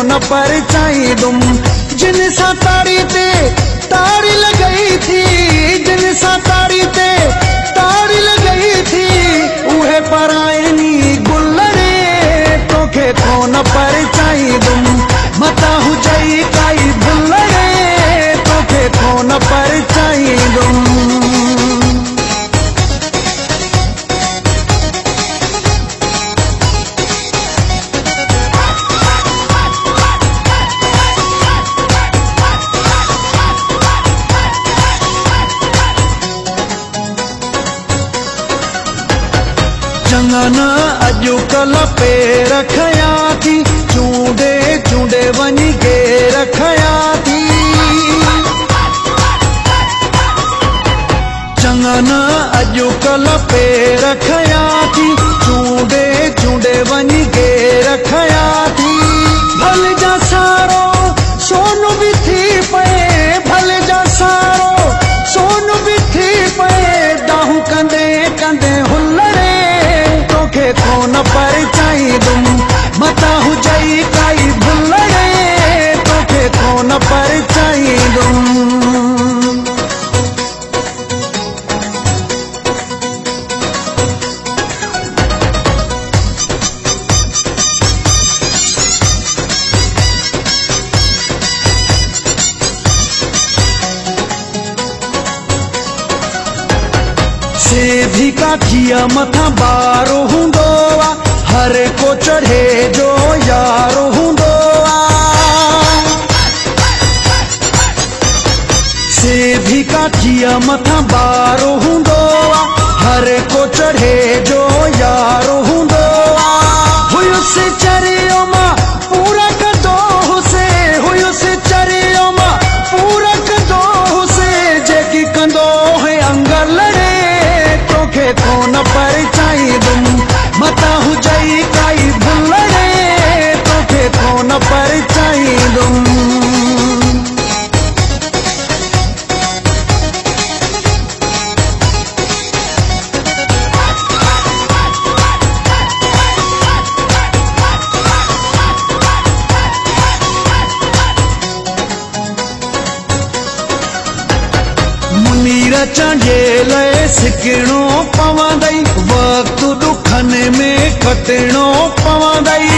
न परचाई दुम। जिन सा तारी ते तारी लगाई थी, जिन सा तारी ते तारी लगाई थी, उहे परायनी गुल्लरे तोखे को न परचाई दुम। मता हुजई काई बुल्लरे तोखे को न परचाई दुम। चंगन अॼुकल्ह पे रखया थी, चूंडे चूंडे वञी के रखया थी। चंगन अॼुकल्ह पे रखया थी, चूंडे चूंडे वञी के रखया थी। भल जा सारो सोन भी थी पए, भल जा सारो सोन भी थी पए, दाहू कंदे कंदे हुल्लड़े तोखे को न परचाई दुम। मता हुजई काई बुल्लड़े तोखे को न परचाई दुम। सेधी काठिया मथा बारो हुंदो आ, हर को चढ़े जो यारो हुंदो आ। सेधी काठिया मथा बारो हुंदो आ, हर को चढ़े जो यारो हुंदो आ। हुयुसे चरियो मां पूरा कदो हुसे, हुयुसे चरियो मां पूरा कदो हुसे, जेकी कंदो है अंगलड़े तोखे को न परचाई दुम। मता हुजई काई बुल्लड़े तोखे को न परचाई दुम। मुनीर चांजे लए सिकणो पवंदई, वक्त दुखन में कटणो पवंदई।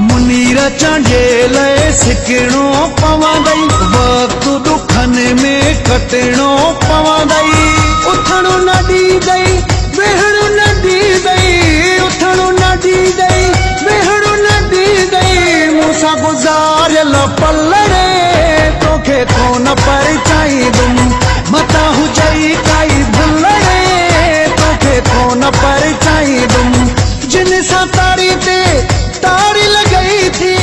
मुनीर चांजे लए सिकणो पवंदई, वक्त दुखन में कटणो पवंदई। उथणो न ॾींदई वेहणो न ॾींदई, उथणो न ॾींदई वेहणो न ॾींदई, मूंसां गुज़ारियल पलड़े तोखे को न परचाई दुम। मता हुजई काई बुल्लड़े तोखे को न परचाई दुम। जिन सा तारी ते तारी लगाई थी,